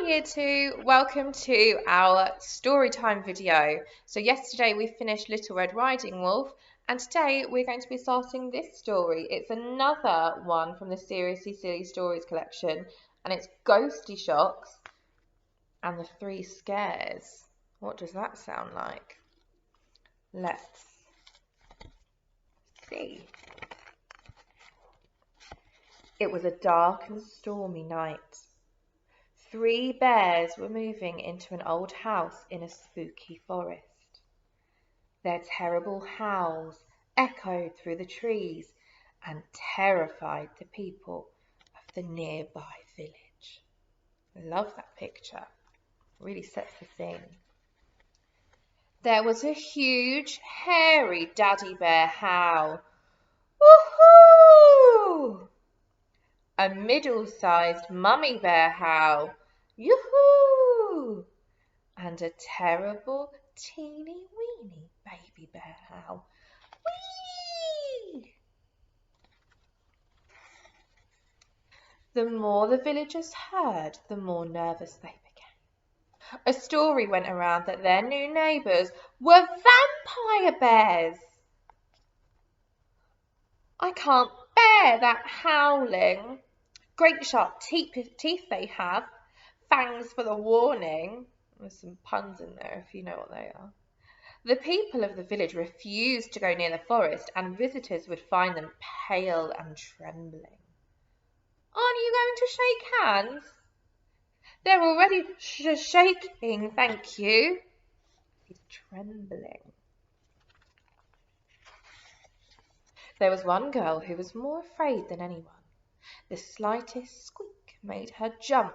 Hi Year 2, welcome to our story time video. So yesterday we finished Little Red Riding Wolf and today we're going to be starting this story. It's another one from the Seriously Silly Stories collection and it's Ghostyshocks and the Three Scares. What does that sound like? Let's see. It was a dark and stormy night. 3 bears were moving into an old house in a spooky forest. Their terrible howls echoed through the trees and terrified the people of the nearby village. I love that picture. Really sets the scene. There was a huge, hairy daddy bear howl. Woohoo! A middle-sized mummy bear howl. Yoo-hoo! And a terrible, teeny-weeny baby bear howl. Whee! The more the villagers heard, the more nervous they became. A story went around that their new neighbours were vampire bears. I can't bear that howling. Great sharp teeth they have, fangs for the warning. There's some puns in there if you know what they are. The people of the village refused to go near the forest and visitors would find them pale and trembling. Aren't you going to shake hands? They're already shaking, thank you. He's trembling. There was one girl who was more afraid than anyone. The slightest squeak made her jump.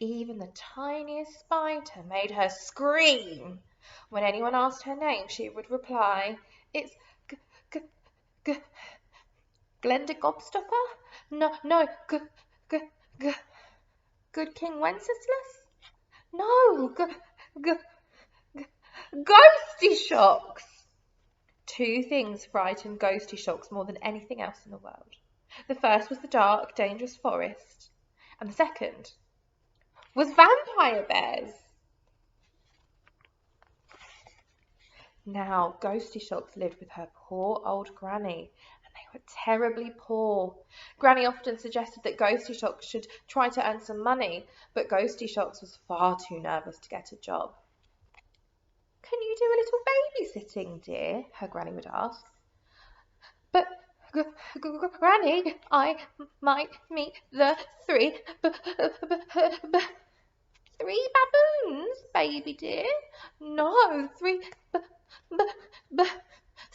Even the tiniest spider made her scream. When anyone asked her name, she would reply, "It's Glenda Gobstopper? No, Good King Wenceslas? No, Ghostyshocks!" 2 things frightened Ghostyshocks more than anything else in the world. The first was the dark, dangerous forest, and the second was vampire bears. Now, Ghostyshocks lived with her poor old granny, and they were terribly poor. Granny often suggested that Ghostyshocks should try to earn some money, but Ghostyshocks was far too nervous to get a job. "Can you do a little babysitting, dear?" her granny would ask. "But, Granny, I might meet the 3 baboons, baby dear." "No, 3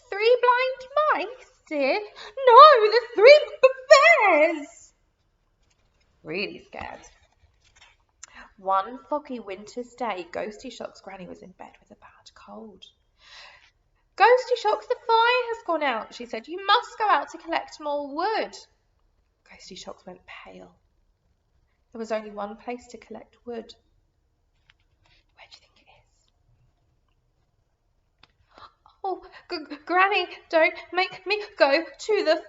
blind mice, dear." "No, the 3 bears." Really scared. One foggy winter's day, Ghostyshocks' granny was in bed with a bad cold. "Ghostyshocks, the fire has gone out," she said. "You must go out to collect more wood." Ghostyshocks went pale. There was only one place to collect wood. Where do you think it is? "Oh, Granny, don't make me go to the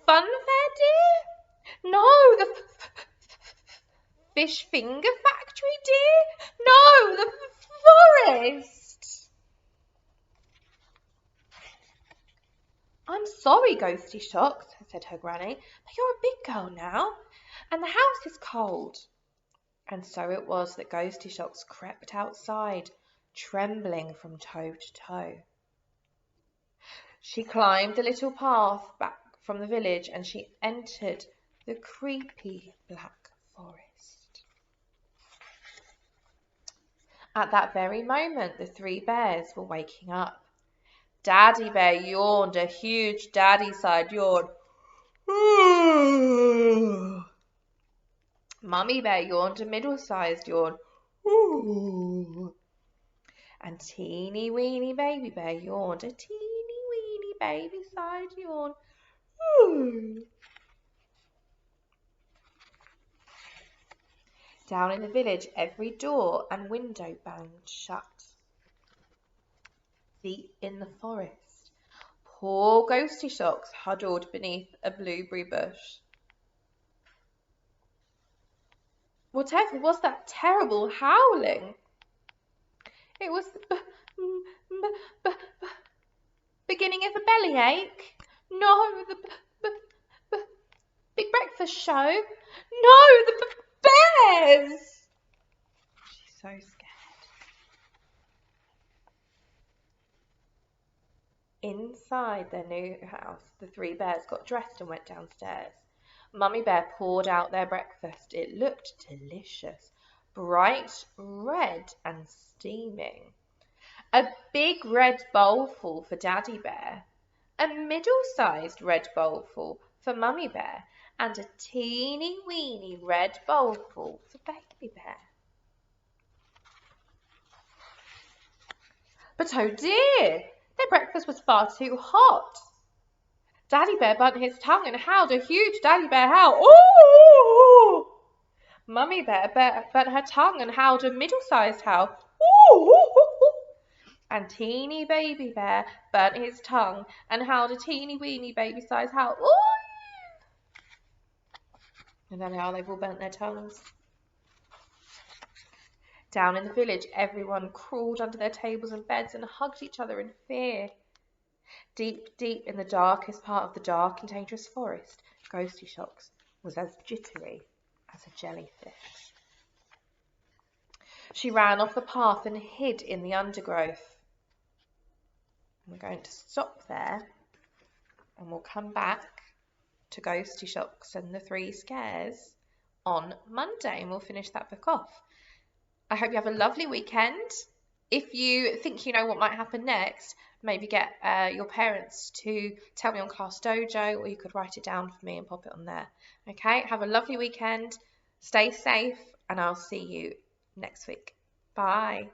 fun fair, dear." "No, the fish finger factory, dear." "No, the forest." "I'm sorry, Ghostyshocks," said her granny, "but you're a big girl now, and the house is cold." And so it was that Ghostyshocks crept outside, trembling from toe to toe. She climbed the little path back from the village and she entered the creepy black forest. At that very moment, the 3 bears were waking up. Daddy Bear yawned, a huge daddy-sized yawn. Mummy Bear yawned, a middle-sized yawn. And teeny-weeny Baby Bear yawned, a teeny-weeny baby-sized yawn. Down in the village, every door and window banged shut. Deep in the forest, poor Ghostyshocks huddled beneath a blueberry bush. Whatever was that terrible howling? It was the beginning of a bellyache? No, the big breakfast show? No, the bears! She's so scared. Inside their new house, the three bears got dressed and went downstairs. Mummy Bear poured out their breakfast. It looked delicious, bright red and steaming. A big red bowlful for Daddy Bear, a middle-sized red bowlful for Mummy Bear, and a teeny weeny red bowlful for Baby Bear. But oh dear, their breakfast was far too hot. Daddy Bear burnt his tongue and howled a huge Daddy Bear howl. Ooh! Mummy Bear burnt her tongue and howled a middle-sized howl. Ooh! And teeny Baby Bear burnt his tongue and howled a teeny weeny baby-sized howl. Ooh! And then how they've all burnt their tongues. Down in the village, everyone crawled under their tables and beds and hugged each other in fear. Deep, deep in the darkest part of the dark and dangerous forest, Ghostyshocks was as jittery as a jellyfish. She ran off the path and hid in the undergrowth. We're going to stop there and we'll come back to Ghostyshocks and the Three Scares on Monday and we'll finish that book off. I hope you have a lovely weekend. If you think you know what might happen next, maybe get your parents to tell me on Class Dojo, or you could write it down for me and pop it on there. Okay, have a lovely weekend. Stay safe, and I'll see you next week. Bye.